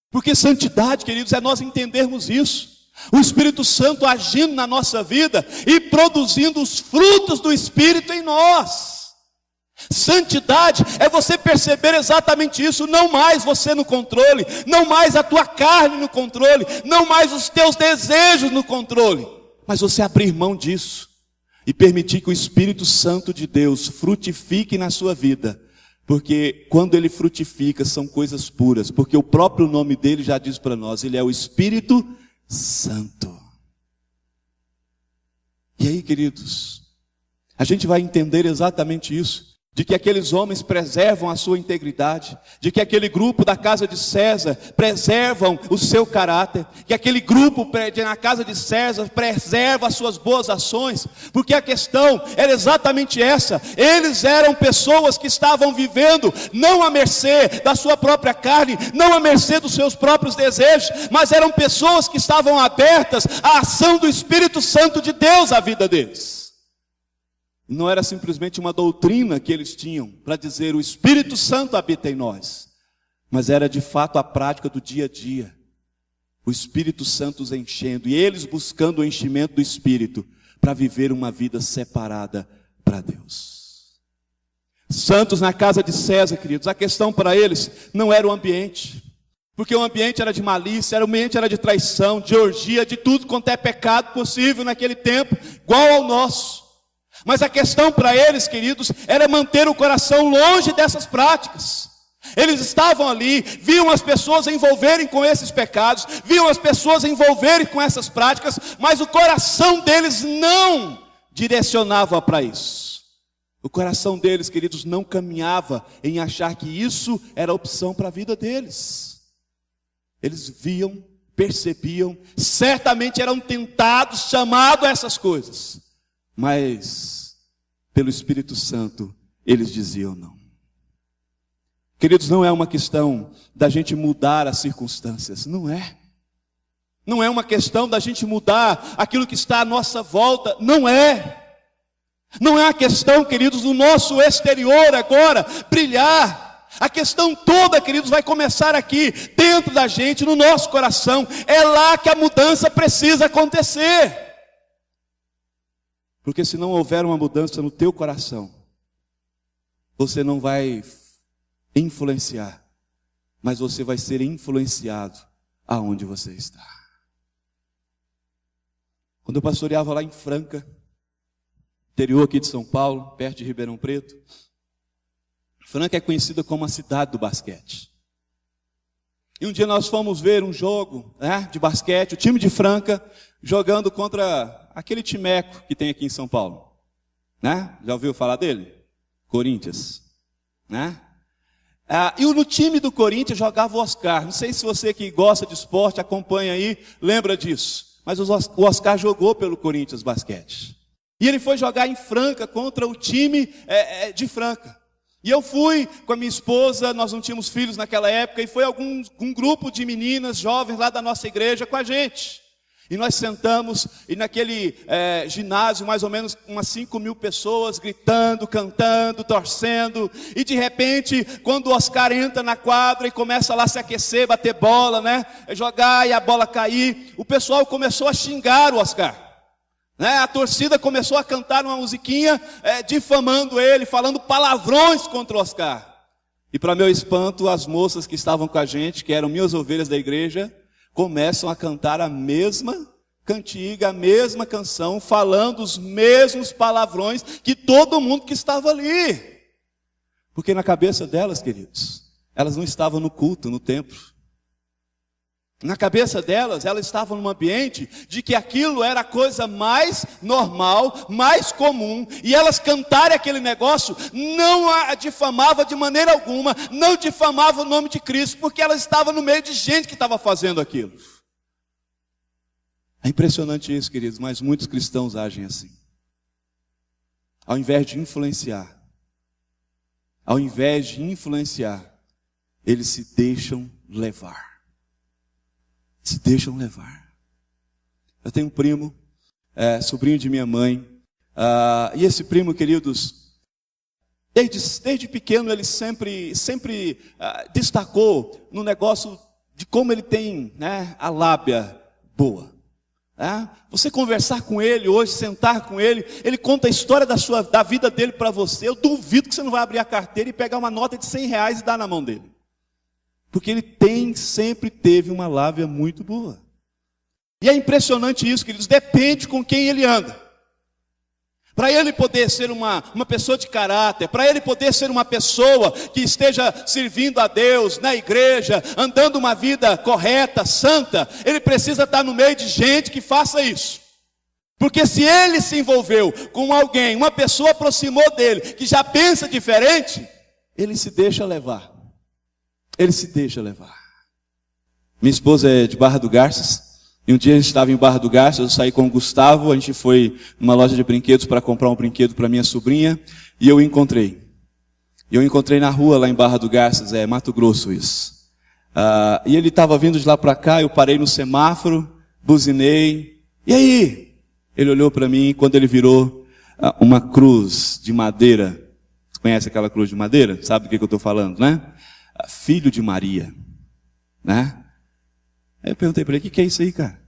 Porque santidade, queridos, é nós entendermos isso. O Espírito Santo agindo na nossa vida e produzindo os frutos do Espírito em nós. Santidade é você perceber exatamente isso, não mais você no controle, não mais a tua carne no controle, não mais os teus desejos no controle, mas você abrir mão disso e permitir que o Espírito Santo de Deus frutifique na sua vida. Porque quando ele frutifica são coisas puras, porque o próprio nome dele já diz para nós, ele é o Espírito Santo. E aí, queridos, a gente vai entender exatamente isso, de que aqueles homens preservam a sua integridade, de que aquele grupo da casa de César preservam o seu caráter, que aquele grupo na casa de César preserva as suas boas ações, porque a questão era exatamente essa. Eles eram pessoas que estavam vivendo não à mercê da sua própria carne, não à mercê dos seus próprios desejos, mas eram pessoas que estavam abertas à ação do Espírito Santo de Deus na vida deles. Não era simplesmente uma doutrina que eles tinham para dizer o Espírito Santo habita em nós, mas era de fato a prática do dia a dia. O Espírito Santo os enchendo e eles buscando o enchimento do Espírito para viver uma vida separada para Deus. Santos na casa de César, queridos, a questão para eles não era o ambiente, porque o ambiente era de malícia, o ambiente era de traição, de orgia, de tudo quanto é pecado possível naquele tempo, igual ao nosso. Mas a questão para eles, queridos, era manter o coração longe dessas práticas. Eles estavam ali, viam as pessoas envolverem com esses pecados, viam as pessoas envolverem com essas práticas, mas o coração deles não direcionava para isso. O coração deles, queridos, não caminhava em achar que isso era opção para a vida deles. Eles viam, percebiam, certamente eram tentados, chamados a essas coisas. Mas, pelo Espírito Santo, eles diziam não. Queridos, não é uma questão da gente mudar as circunstâncias, não é. Não é uma questão da gente mudar aquilo que está à nossa volta, não é. Não é uma questão, queridos, do nosso exterior agora brilhar. A questão toda, queridos, vai começar aqui, dentro da gente, no nosso coração. É lá que a mudança precisa acontecer. Porque se não houver uma mudança no teu coração, você não vai influenciar, mas você vai ser influenciado aonde você está. Quando eu pastoreava lá em Franca, interior aqui de São Paulo, perto de Ribeirão Preto, Franca é conhecida como a cidade do basquete. E um dia nós fomos ver um jogo, de basquete, o time de Franca jogando contra aquele timeco que tem aqui em São Paulo, Já ouviu falar dele? Corinthians, E no time do Corinthians jogava o Oscar. Não sei se você que gosta de esporte, acompanha aí, lembra disso. Mas o Oscar jogou pelo Corinthians basquete. E ele foi jogar em Franca contra o time de Franca. E eu fui com a minha esposa, nós não tínhamos filhos naquela época, e foi um grupo de meninas jovens lá da nossa igreja com a gente. E nós sentamos, e naquele ginásio, mais ou menos umas 5.000 pessoas, gritando, cantando, torcendo. E de repente, quando o Oscar entra na quadra e começa lá a se aquecer, bater bola, jogar e a bola cair, o pessoal começou a xingar o Oscar. A torcida começou a cantar uma musiquinha, difamando ele, falando palavrões contra o Oscar. E para meu espanto, as moças que estavam com a gente, que eram minhas ovelhas da igreja, começam a cantar a mesma cantiga, a mesma canção, falando os mesmos palavrões que todo mundo que estava ali. Porque na cabeça delas, queridos, elas não estavam no culto, no templo. Na cabeça delas, elas estavam num ambiente de que aquilo era a coisa mais normal, mais comum, e elas cantarem aquele negócio não a difamava de maneira alguma, não difamava o nome de Cristo, porque elas estavam no meio de gente que estava fazendo aquilo. É impressionante isso, queridos, mas muitos cristãos agem assim. Ao invés de influenciar, eles se deixam levar. Se deixam levar. Eu tenho um primo, sobrinho de minha mãe, e esse primo, queridos, desde pequeno ele sempre destacou no negócio de como ele tem, né, a lábia boa. Você conversar com ele hoje, sentar com ele, ele conta a história da vida dele para você. Eu duvido que você não vai abrir a carteira e pegar uma nota de R$100 e dar na mão dele. Porque ele sempre teve uma lábia muito boa. E é impressionante isso, queridos, depende com quem ele anda. Para ele poder ser uma pessoa de caráter, para ele poder ser uma pessoa que esteja servindo a Deus na igreja, andando uma vida correta, santa, ele precisa estar no meio de gente que faça isso. Porque se ele se envolveu com alguém, uma pessoa aproximou dele, que já pensa diferente, ele se deixa levar. Ele se deixa levar. Minha esposa é de Barra do Garças. E um dia a gente estava em Barra do Garças, eu saí com o Gustavo, a gente foi numa loja de brinquedos para comprar um brinquedo para minha sobrinha, e eu o encontrei. Eu encontrei na rua lá em Barra do Garças, Mato Grosso isso. E ele estava vindo de lá para cá, eu parei no semáforo, buzinei, e aí? Ele olhou para mim, quando ele virou uma cruz de madeira, você conhece aquela cruz de madeira? Sabe do que eu estou falando, né? Filho de Maria, né? Aí eu perguntei para ele, o que é isso aí, cara?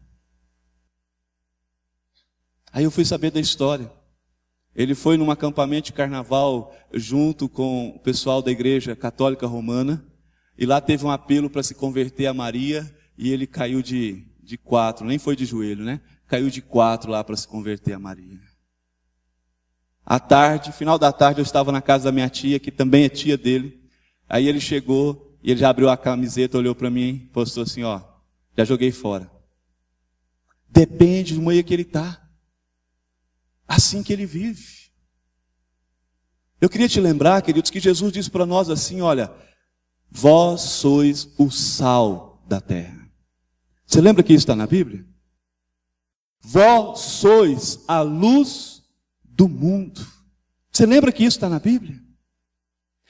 Aí eu fui saber da história. Ele foi num acampamento de carnaval junto com o pessoal da igreja católica romana, e lá teve um apelo para se converter a Maria, e ele caiu de 4, nem foi de joelho, né? Caiu de 4 lá para se converter a Maria. À tarde, final da tarde, eu estava na casa da minha tia, que também é tia dele. Aí ele chegou, e ele já abriu a camiseta, olhou para mim, e postou assim, já joguei fora. Depende do meio que ele está. Assim que ele vive. Eu queria te lembrar, queridos, que Jesus disse para nós assim, olha, vós sois o sal da terra. Você lembra que isso está na Bíblia? Vós sois a luz do mundo. Você lembra que isso está na Bíblia?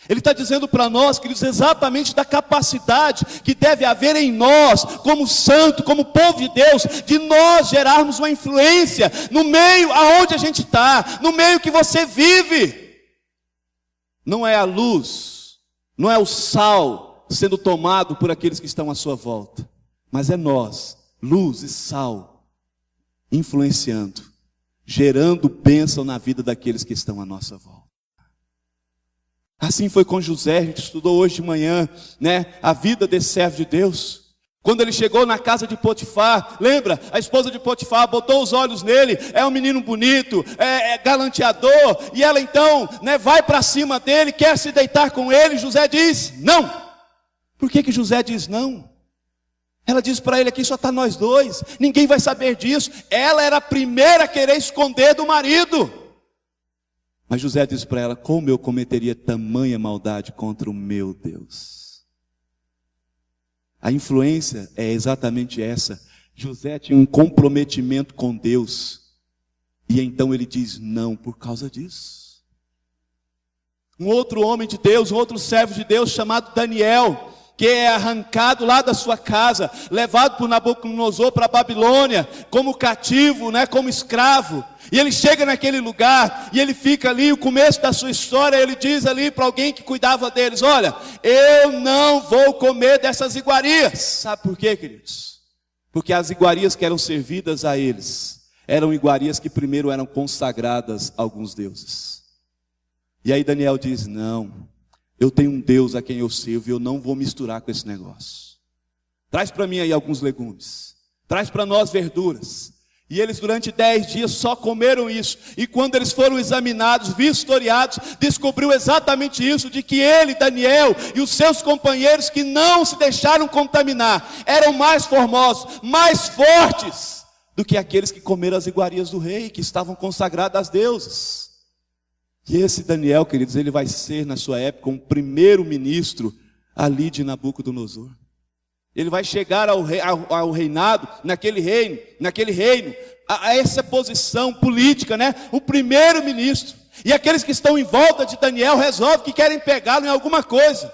Ele está dizendo para nós, queridos, exatamente da capacidade que deve haver em nós, como santo, como povo de Deus, de nós gerarmos uma influência no meio aonde a gente está, no meio que você vive. Não é a luz, não é o sal sendo tomado por aqueles que estão à sua volta, mas é nós, luz e sal, influenciando, gerando bênção na vida daqueles que estão à nossa volta. Assim foi com José, a gente estudou hoje de manhã, né, a vida desse servo de Deus. Quando ele chegou na casa de Potifar, lembra? A esposa de Potifar botou os olhos nele, é um menino bonito, é galanteador, e ela então, né, vai para cima dele, quer se deitar com ele, José diz, não. Por que José diz não? Ela diz para ele aqui, só está nós dois, ninguém vai saber disso. Ela era a primeira a querer esconder do marido. Mas José diz para ela, como eu cometeria tamanha maldade contra o meu Deus? A influência é exatamente essa. José tinha um comprometimento com Deus, e então ele diz não por causa disso. Um outro homem de Deus, um outro servo de Deus chamado Daniel, que é arrancado lá da sua casa, levado por Nabucodonosor para a Babilônia, como cativo, né, como escravo. E ele chega naquele lugar, e ele fica ali, o começo da sua história, ele diz ali para alguém que cuidava deles, olha, eu não vou comer dessas iguarias. Sabe por quê, queridos? Porque as iguarias que eram servidas a eles, eram iguarias que primeiro eram consagradas a alguns deuses. E aí Daniel diz, não, eu tenho um Deus a quem eu sirvo, e eu não vou misturar com esse negócio. Traz para mim aí alguns legumes, traz para nós verduras. E eles durante 10 dias só comeram isso. E quando eles foram examinados, vistoriados, descobriu exatamente isso, de que ele, Daniel e os seus companheiros que não se deixaram contaminar, eram mais formosos, mais fortes do que aqueles que comeram as iguarias do rei, que estavam consagrados aos deuses. E esse Daniel, queridos, ele vai ser na sua época um primeiro ministro ali de Nabucodonosor. Ele vai chegar ao reinado, naquele reino, a essa posição política, né? O primeiro-ministro. E aqueles que estão em volta de Daniel resolvem que querem pegá-lo em alguma coisa.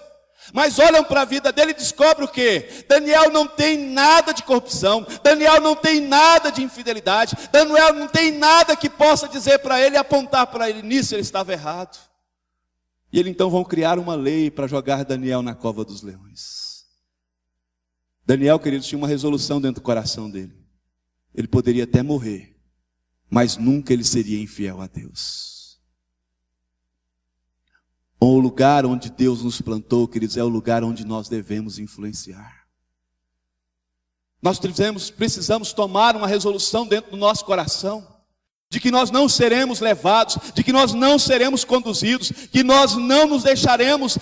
Mas olham para a vida dele e descobrem o quê? Daniel não tem nada de corrupção, Daniel não tem nada de infidelidade, Daniel não tem nada que possa dizer para ele e apontar para ele. Nisso ele estava errado. E eles então vão criar uma lei para jogar Daniel na cova dos leões. Daniel, queridos, tinha uma resolução dentro do coração dele. Ele poderia até morrer, mas nunca ele seria infiel a Deus. O lugar onde Deus nos plantou, queridos, é o lugar onde nós devemos influenciar. Nós precisamos tomar uma resolução dentro do nosso coração, de que nós não seremos levados, de que nós não seremos conduzidos, que nós não nos deixaremos,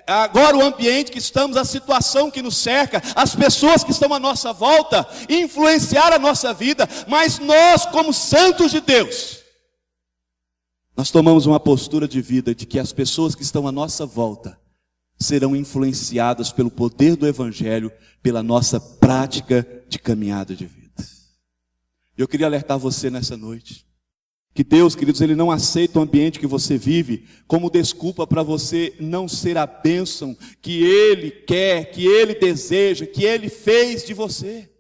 agora o ambiente que estamos, a situação que nos cerca, as pessoas que estão à nossa volta, influenciar a nossa vida, mas nós, como santos de Deus, nós tomamos uma postura de vida de que as pessoas que estão à nossa volta serão influenciadas pelo poder do Evangelho, pela nossa prática de caminhada de vida. Eu queria alertar você nessa noite, que Deus, queridos, Ele não aceita o ambiente que você vive como desculpa para você não ser a bênção que Ele quer, que Ele deseja, que Ele fez de você.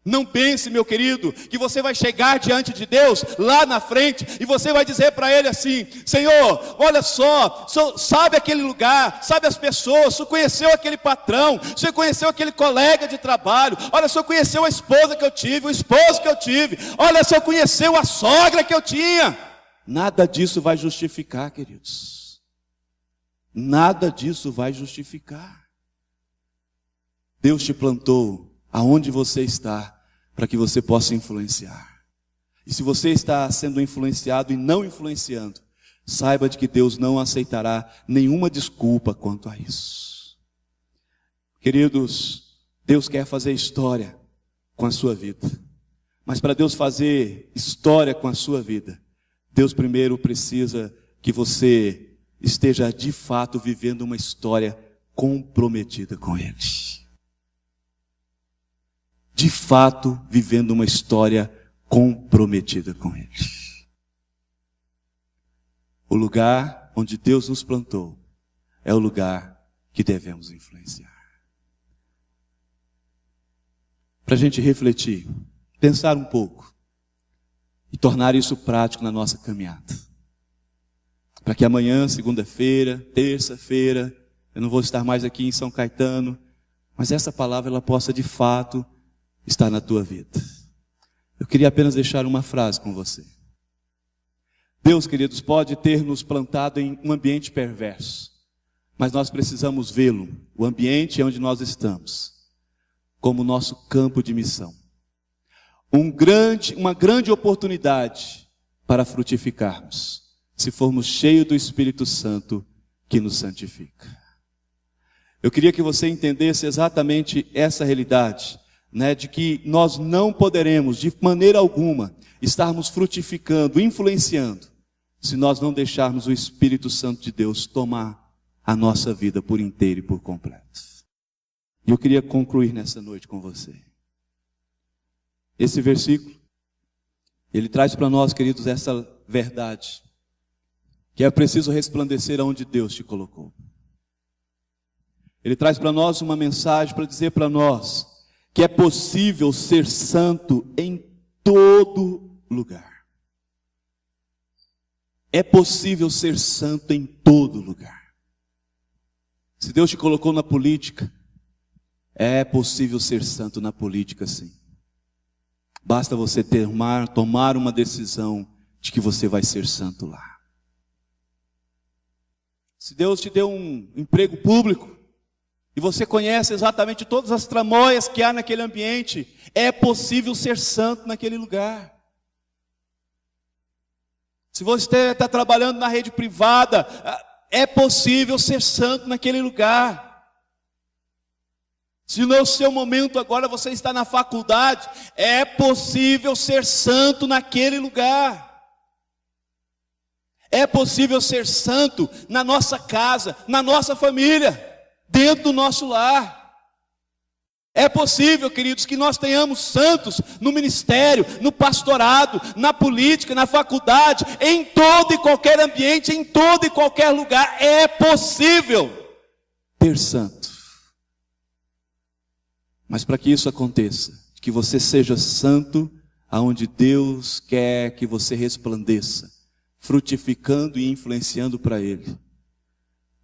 Não pense, meu querido, que você vai chegar diante de Deus lá na frente e você vai dizer para Ele assim: Senhor, olha só, sabe aquele lugar, sabe as pessoas, o Senhor conheceu aquele patrão, o Senhor conheceu aquele colega de trabalho, olha, o Senhor conheceu a esposa que eu tive, o esposo que eu tive, olha, o Senhor conheceu a sogra que eu tinha. Nada disso vai justificar, queridos. Nada disso vai justificar. Deus te plantou aonde você está, para que você possa influenciar. E se você está sendo influenciado e não influenciando, saiba de que Deus não aceitará nenhuma desculpa quanto a isso. Queridos, Deus quer fazer história com a sua vida. Mas para Deus fazer história com a sua vida, Deus primeiro precisa que você esteja de fato vivendo uma história comprometida com Ele. De fato, vivendo uma história comprometida com Ele. O lugar onde Deus nos plantou é o lugar que devemos influenciar. Para a gente refletir, pensar um pouco e tornar isso prático na nossa caminhada. Para que amanhã, segunda-feira, terça-feira, eu não vou estar mais aqui em São Caetano, mas essa palavra ela possa de fato está na tua vida. Eu queria apenas deixar uma frase com você. Deus, queridos, pode ter nos plantado em um ambiente perverso, mas nós precisamos vê-lo, o ambiente onde nós estamos, como nosso campo de missão. Uma grande oportunidade para frutificarmos, se formos cheios do Espírito Santo que nos santifica. Eu queria que você entendesse exatamente essa realidade, de que nós não poderemos, de maneira alguma, estarmos frutificando, influenciando, se nós não deixarmos o Espírito Santo de Deus tomar a nossa vida por inteiro e por completo. E eu queria concluir nessa noite com você. Esse versículo, ele traz para nós, queridos, essa verdade, que é preciso resplandecer aonde Deus te colocou. Ele traz para nós uma mensagem para dizer para nós que é possível ser santo em todo lugar. É possível ser santo em todo lugar. Se Deus te colocou na política, é possível ser santo na política, sim. Basta você tomar uma decisão de que você vai ser santo lá. Se Deus te deu um emprego público, e você conhece exatamente todas as tramóias que há naquele ambiente, é possível ser santo naquele lugar. Se você está trabalhando na rede privada, é possível ser santo naquele lugar. Se no seu momento agora você está na faculdade, é possível ser santo naquele lugar. É possível ser santo na nossa casa, na nossa família, dentro do nosso lar. É possível, queridos, que nós tenhamos santos no ministério, no pastorado, na política, na faculdade, em todo e qualquer ambiente, em todo e qualquer lugar. É possível ter santo. Mas para que isso aconteça, que você seja santo aonde Deus quer que você resplandeça, frutificando e influenciando para Ele,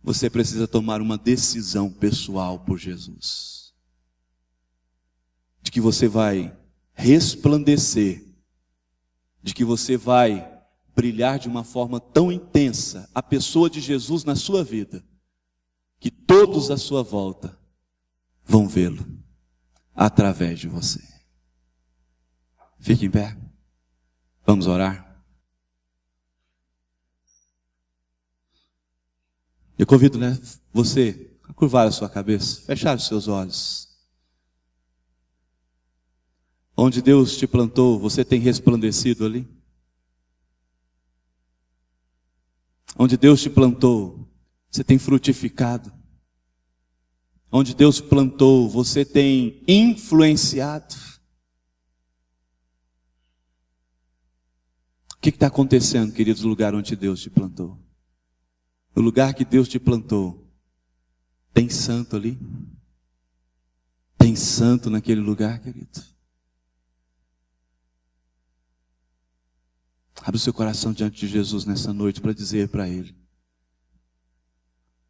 você precisa tomar uma decisão pessoal por Jesus. De que você vai resplandecer, de que você vai brilhar de uma forma tão intensa a pessoa de Jesus na sua vida, que todos à sua volta vão vê-lo através de você. Fique em pé. Vamos orar. Eu convido, você a curvar a sua cabeça, fechar os seus olhos. Onde Deus te plantou, você tem resplandecido ali? Onde Deus te plantou, você tem frutificado? Onde Deus plantou, você tem influenciado? O que está acontecendo, queridos, no lugar onde Deus te plantou? No lugar que Deus te plantou, tem santo ali? Tem santo naquele lugar, querido? Abre o seu coração diante de Jesus nessa noite para dizer para Ele.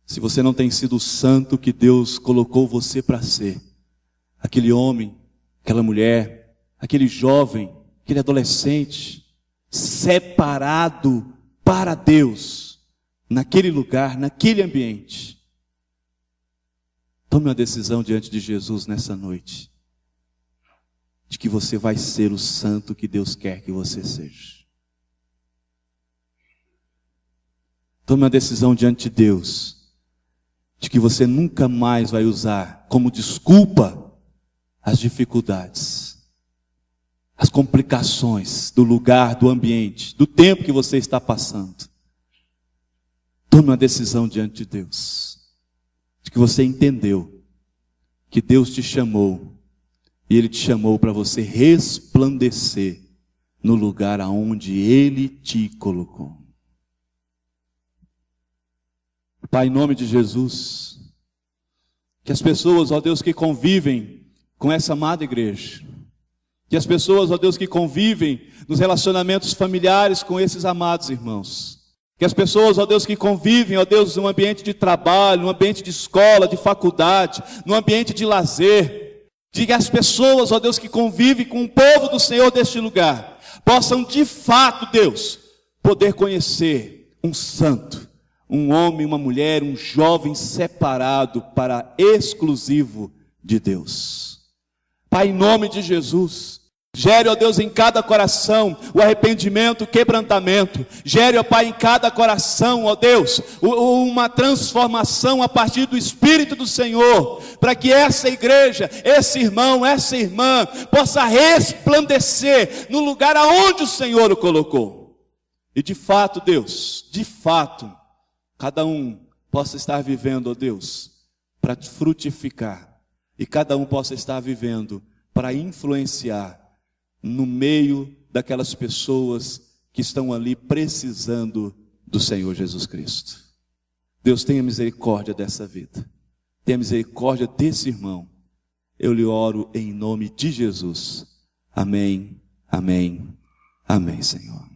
Se você não tem sido o santo que Deus colocou você para ser, aquele homem, aquela mulher, aquele jovem, aquele adolescente, separado para Deus, naquele lugar, naquele ambiente, tome uma decisão diante de Jesus nessa noite, de que você vai ser o santo que Deus quer que você seja. Tome uma decisão diante de Deus, de que você nunca mais vai usar como desculpa as dificuldades, as complicações do lugar, do ambiente, do tempo que você está passando. Tome uma decisão diante de Deus, de que você entendeu que Deus te chamou, e Ele te chamou para você resplandecer no lugar aonde Ele te colocou. Pai, em nome de Jesus, que as pessoas, ó Deus, que convivem com essa amada igreja, que as pessoas, ó Deus, que convivem nos relacionamentos familiares com esses amados irmãos, que as pessoas, ó Deus, que convivem, ó Deus, no ambiente de trabalho, no ambiente de escola, de faculdade, no ambiente de lazer, que as pessoas, ó Deus, que convivem com o povo do Senhor deste lugar, possam de fato, Deus, poder conhecer um santo, um homem, uma mulher, um jovem separado para exclusivo de Deus. Pai, em nome de Jesus, gere, ó Deus, em cada coração o arrependimento, o quebrantamento. Gere, ó Pai, em cada coração, ó Deus, uma transformação a partir do Espírito do Senhor, para que essa igreja, esse irmão, essa irmã, possa resplandecer no lugar aonde o Senhor o colocou. E de fato, Deus, de fato, cada um possa estar vivendo, ó Deus, para frutificar. E cada um possa estar vivendo para influenciar no meio daquelas pessoas que estão ali precisando do Senhor Jesus Cristo. Deus, tenha misericórdia dessa vida. Tenha misericórdia desse irmão. Eu lhe oro em nome de Jesus. Amém, amém, amém, Senhor.